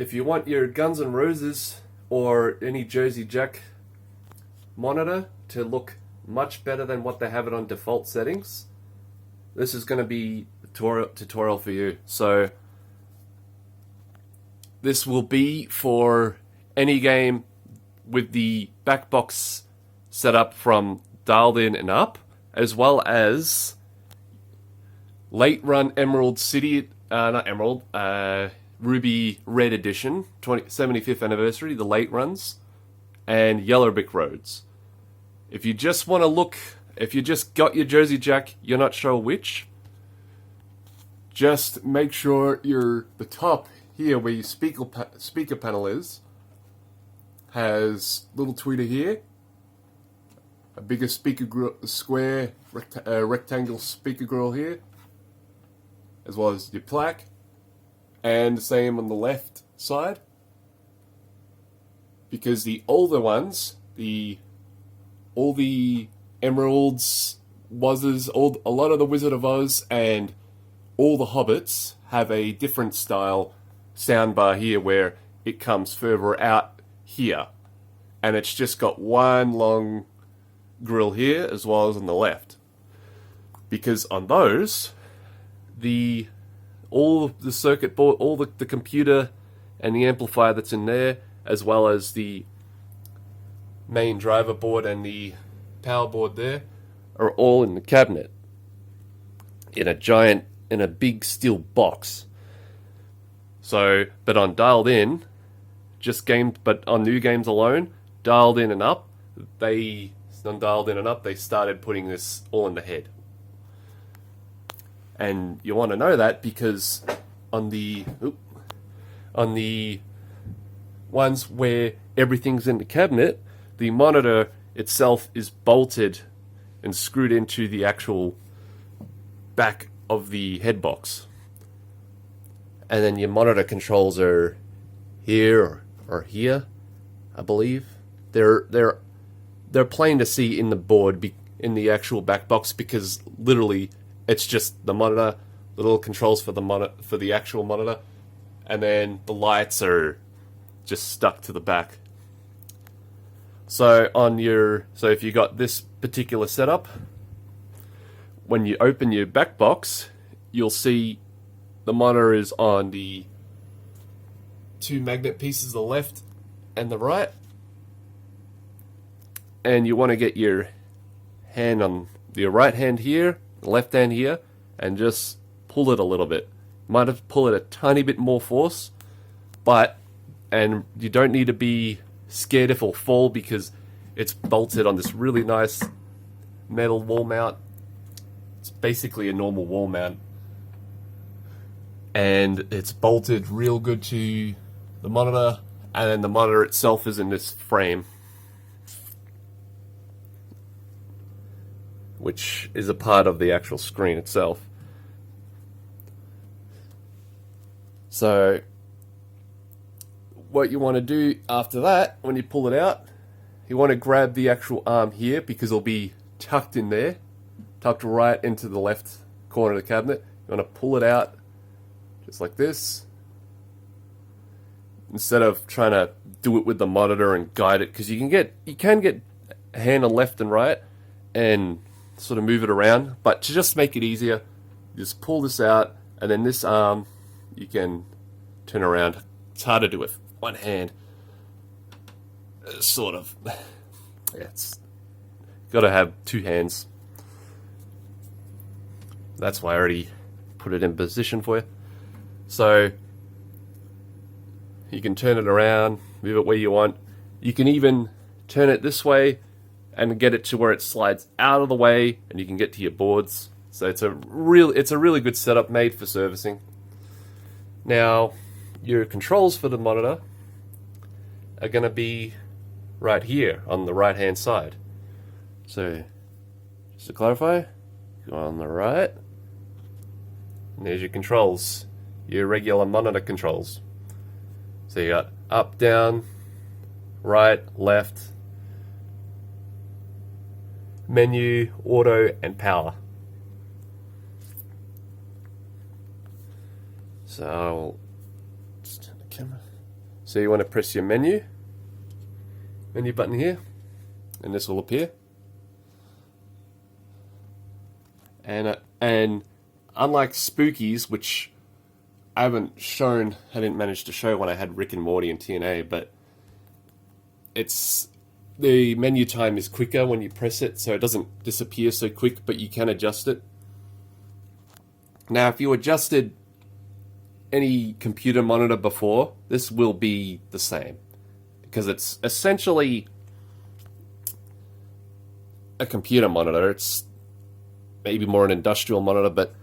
if you want your Guns N' Roses or any Jersey Jack monitor to look much better than what they have it on default settings, this is going to be a tutorial for you. So this will be for any game with the back box set up from dialed in and up, as well as late run Emerald City, not Emerald, Ruby Red Edition, 75th anniversary, the late runs, and Yellow Brick Roads. If you just want to look, if you just got your Jersey Jack, you're not sure which, just make sure the top here where your speaker panel is, has little tweeter here, a bigger square rectangle speaker grill here, as well as your plaque, and the same on the left side. Because the older ones, all the Emeralds, Wazes, a lot of the Wizard of Oz, and all the Hobbits have a different style soundbar here where it comes further out here. And it's just got one long grill here as well as on the left. Because on those, all the circuit board, all the computer and the amplifier that's in there, as well as the main driver board and the power board there, are all in the cabinet in a big steel box. So, but on dialed in, but on new games alone, dialed in and up, they started putting this all in the head. And you want to know that because on the ones where everything's in the cabinet, the monitor itself is bolted and screwed into the actual back of the head box. And then your monitor controls are here or here, I believe. They're plain to see in the board, in the actual back box, because literally it's just the monitor, the little controls for the actual monitor, and then the lights are just stuck to the back. So if you got this particular setup, when you open your back box, you'll see the monitor is on the two magnet pieces, the left and the right. And you want to get your hand on your right hand here, left hand here, and just pull it a little bit. Might have to pull it a tiny bit more force, and you don't need to be scared if it'll fall because it's bolted on this really nice metal wall mount. It's basically a normal wall mount, and it's bolted real good to the monitor, and then the monitor itself is in this frame, which is a part of the actual screen itself. So what you want to do after that, when you pull it out, you want to grab the actual arm here because it'll be tucked in there, tucked right into the left corner of the cabinet. You want to pull it out just like this, instead of trying to do it with the monitor and guide it, because you can get a hand on left and right and sort of move it around, but to just make it easier, you just pull this out, and then this arm you can turn around. It's hard to do with one hand, sort of. Yeah, it's got to have two hands. That's why I already put it in position for you. So you can turn it around, move it where you want. You can even turn it this way and get it to where it slides out of the way, and you can get to your boards. So it's a really good setup made for servicing. Now, your controls for the monitor are going to be right here on the right hand side. So just to clarify, go on the right, and there's your controls, your regular monitor controls. So you got up, down, right, left, menu, auto, and power. So just turn the camera. So you want to press your menu button here, and this will appear. And unlike Spookies, which I didn't manage to show when I had Rick and Morty and TNA, but the menu time is quicker when you press it, so it doesn't disappear so quick, but you can adjust it. Now, if you adjusted any computer monitor before, this will be the same, because it's essentially a computer monitor. It's maybe more an industrial monitor, but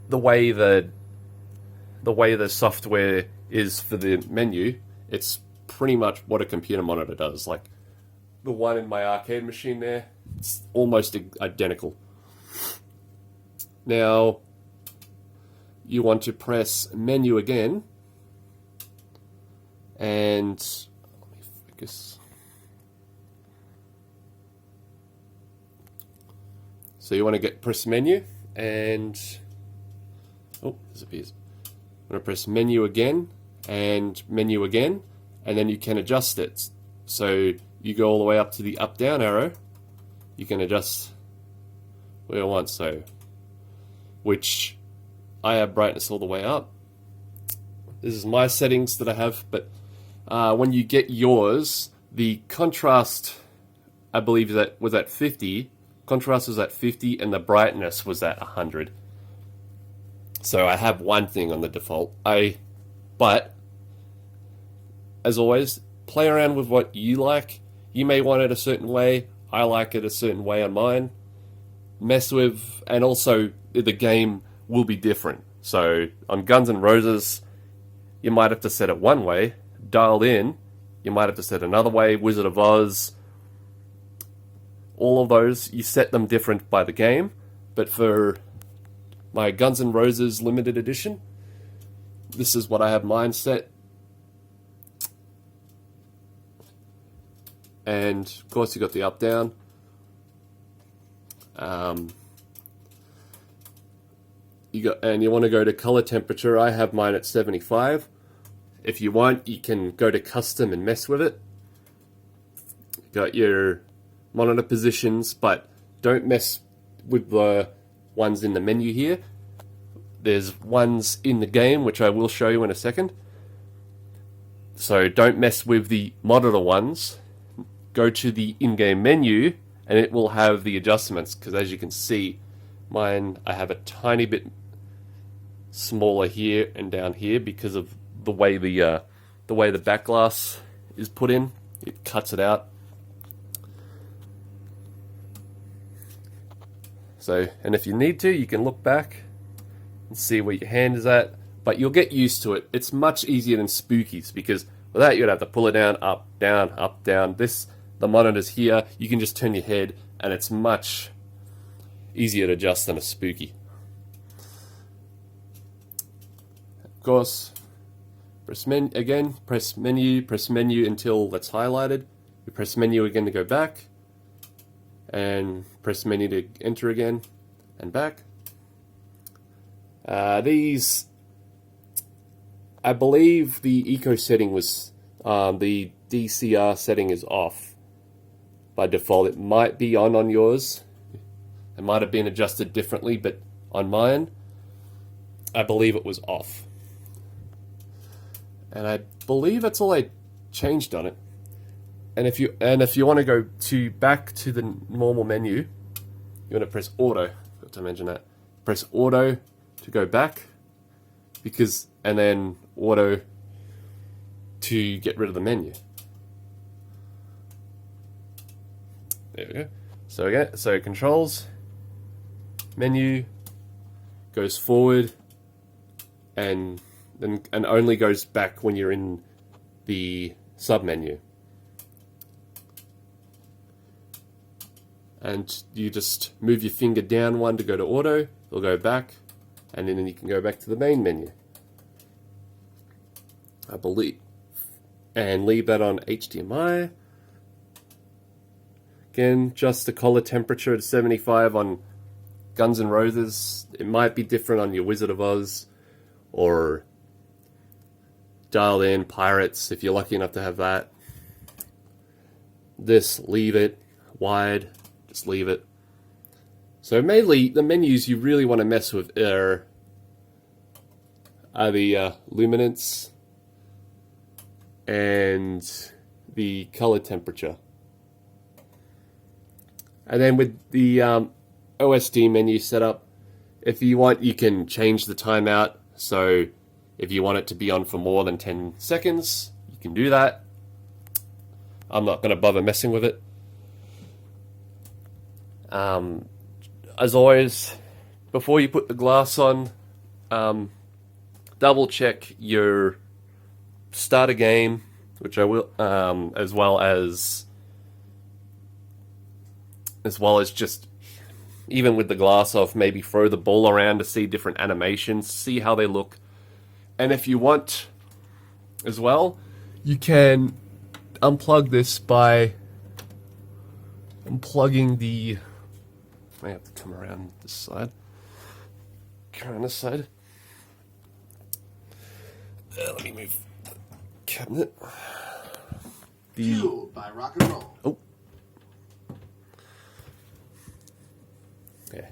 the way the software is for the menu, it's pretty much what a computer monitor does. Like the one in my arcade machine there, it's almost identical. Now, you want to press menu again, and let me focus. So you want to press menu, and disappears. I'm going to press menu again, and then you can adjust it. So you go all the way up to the up-down arrow. You can adjust where you want. So, which I have brightness all the way up. This is my settings that I have, but when you get yours, the contrast, I believe that was at 50. Contrast was at 50, and the brightness was at 100. So I have one thing on the default. But as always, play around with what you like. You may want it a certain way. I like it a certain way on mine. Mess with, and also the game will be different. So on Guns N' Roses, you might have to set it one way. Dialed In, you might have to set another way. Wizard of Oz, all of those, you set them different by the game. But for my Guns N' Roses limited edition, this is what I have mine set. And of course you got the up down. You want to go to color temperature. I have mine at 75. If you want, you can go to custom and mess with it. Got your monitor positions, but don't mess with the ones in the menu here. There's ones in the game, which I will show you in a second. So don't mess with the monitor ones. Go to the in-game menu, and it will have the adjustments, because as you can see, mine, I have a tiny bit smaller here and down here because of the way the back glass is put in. It cuts it out. So, and if you need to, you can look back and see where your hand is at, but you'll get used to it. It's much easier than Spookies, because with that you'd have to pull it down, up, down, up, down. The monitor's here, you can just turn your head, and it's much easier to adjust than a Spooky. Of course, press menu until that's highlighted. You press menu again to go back, and press menu to enter again, and back. These, I believe the eco setting was, the DCR setting is off by default. It might be on yours. It might have been adjusted differently, but on mine, I believe it was off. And I believe that's all I changed on it. And if you want to go back to the normal menu, you want to press auto. Forgot to mention that. Press auto to go back, and then auto to get rid of the menu. There we go. So controls, menu, goes forward, and only goes back when you're in the sub menu. And you just move your finger down one to go to auto, it'll go back, and then you can go back to the main menu, I believe, and leave that on HDMI. Again, just the color temperature at 75 on Guns N' Roses. It might be different on your Wizard of Oz, or dialed in, pirates, if you're lucky enough to have that. This, leave it. Wide, just leave it. So mainly, the menus you really want to mess with are the luminance and the color temperature. And then with the OSD menu setup, if you want, you can change the timeout. So if you want it to be on for more than 10 seconds, you can do that. I'm not going to bother messing with it. As always, before you put the glass on, double check your start a game, which I will, as well as just, even with the glass off, maybe throw the ball around to see different animations, see how they look. And if you want as well, you can unplug this by unplugging the... I have to come around this side. Come around this side. Let me move the cabinet. Fueled by rock and roll. Oh. Yeah.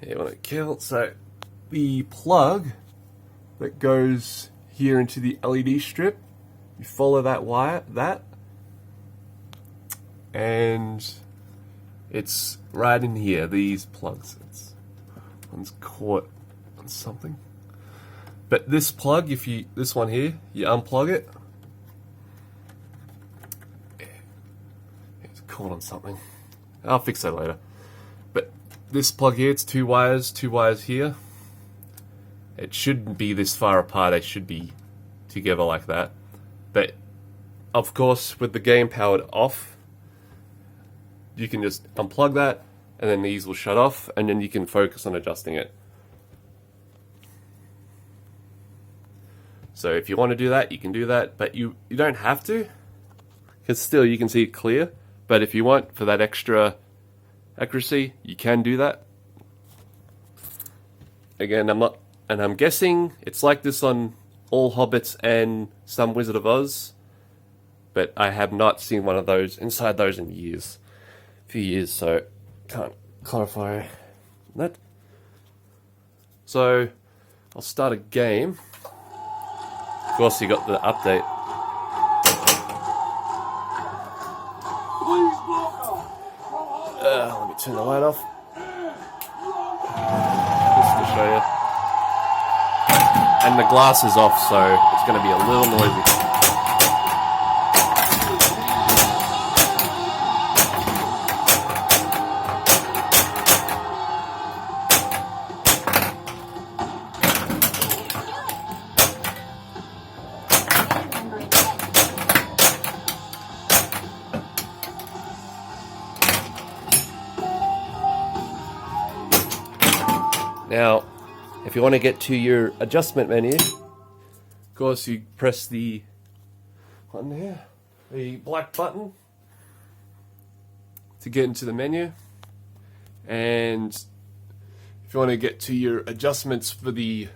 You want to kill. So the plug that goes here into the LED strip, you follow that wire, and it's right in here, these plugs. One's caught on something. But this plug, this one here, you unplug it. It's caught on something. I'll fix that later. But this plug here, it's two wires here. It shouldn't be this far apart, they should be together like that. But, of course, with the game powered off, you can just unplug that, and then these will shut off, and then you can focus on adjusting it. So if you want to do that, you can do that, but you don't have to, because still you can see it clear. But if you want, for that extra accuracy, you can do that. Again, I'm guessing it's like this on all Hobbits and some Wizard of Oz, but I have not seen one of those inside those in years. Few years, so can't clarify that. So I'll start a game. Of course, you got the update. Let me turn the light off. Just to show you. And the glass is off, so it's going to be a little noisy. Now, if you want to get to your adjustment menu, of course you press the button here, the black button, to get into the menu. And if you want to get to your adjustments for the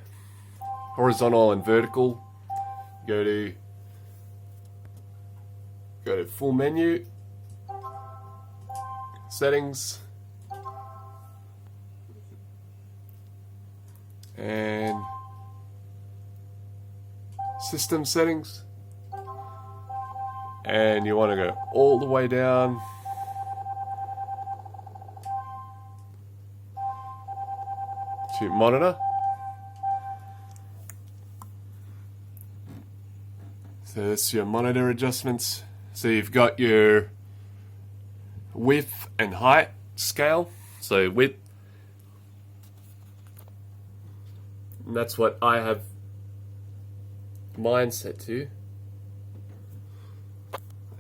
horizontal and vertical, go to full menu, settings, and system settings, and you want to go all the way down to monitor. So that's your monitor adjustments. So you've got your width and height scale. So width, and that's what I have mine set to.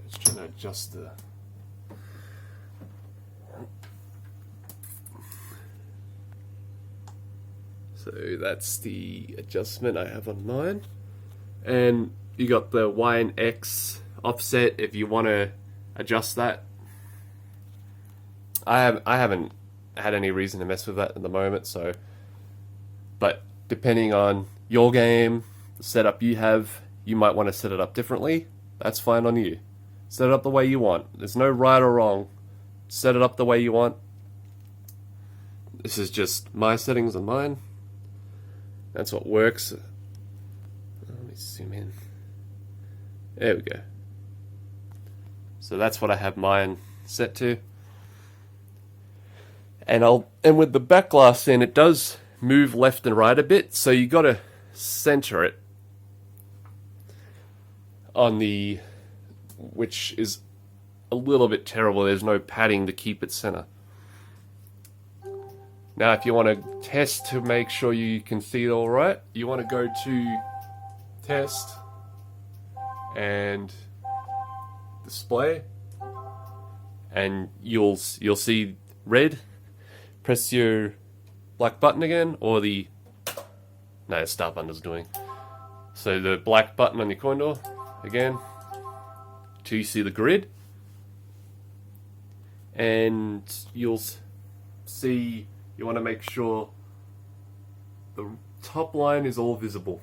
Let's try to adjust the... So that's the adjustment I have on mine. And you got the Y and X offset if you want to adjust that. I haven't had any reason to mess with that at the moment, so... But depending on your game, setup you have. You might want to set it up differently. That's fine on you. Set it up the way you want. There's no right or wrong. Set it up the way you want. This is just my settings on mine. That's what works. Let me zoom in. There we go. So that's what I have mine set to. And with the back glass in, it does move left and right a bit, so you got to center it on the, which is a little bit terrible. There's no padding to keep it center. Now, if you want to test to make sure you can see it all right, you want to go to Test and Display, and you'll see red. Press your black button again, or the start button is doing. So the black button on your coin door again till you see the grid, and you'll see. You want to make sure the top line is all visible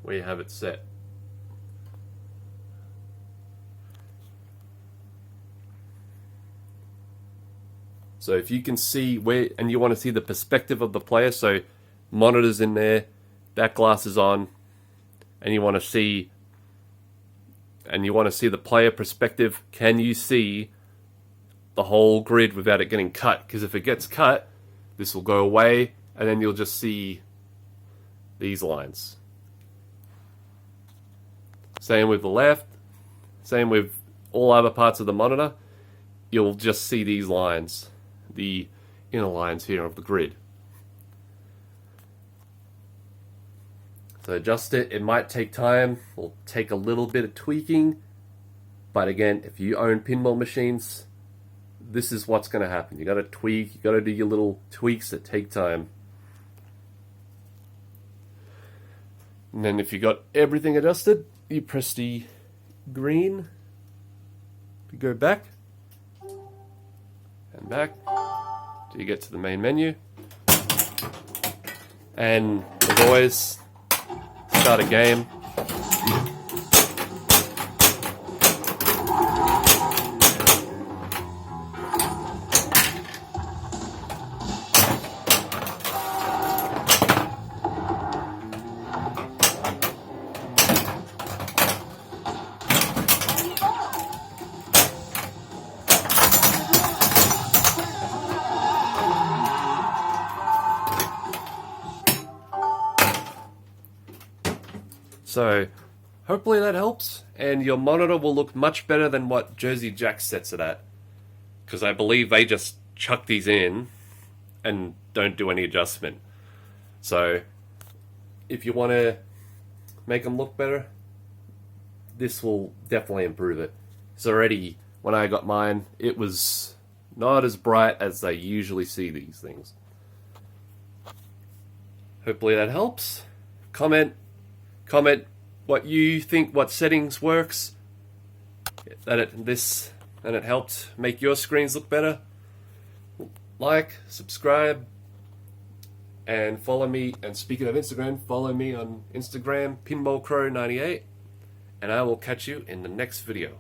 where you have it set. So if you can see where, and you want to see the perspective of the player, so monitors in there, back glass is on, and you want to see the player perspective. Can you see the whole grid without it getting cut? Because if it gets cut, this will go away, and then you'll just see these lines. Same with the left, same with all other parts of the monitor. You'll just see these lines, the inner lines here of the grid. So adjust it. It might take time, will take a little bit of tweaking, but again, if you own pinball machines, this is what's going to happen. You got to tweak, you got to do your little tweaks that take time. And then if you got everything adjusted, you press the green, you go back and back till you get to the main menu. And as always, start a game. So, hopefully that helps, and your monitor will look much better than what Jersey Jack sets it at. Because I believe they just chuck these in and don't do any adjustment. So, if you want to make them look better, this will definitely improve it. So already, when I got mine, it was not as bright as I usually see these things. Hopefully that helps. Comment what you think, what settings works, that it helped make your screens look better. Like, subscribe, and follow me. And speaking of Instagram, follow me on Instagram, PinballCrow98, and I will catch you in the next video.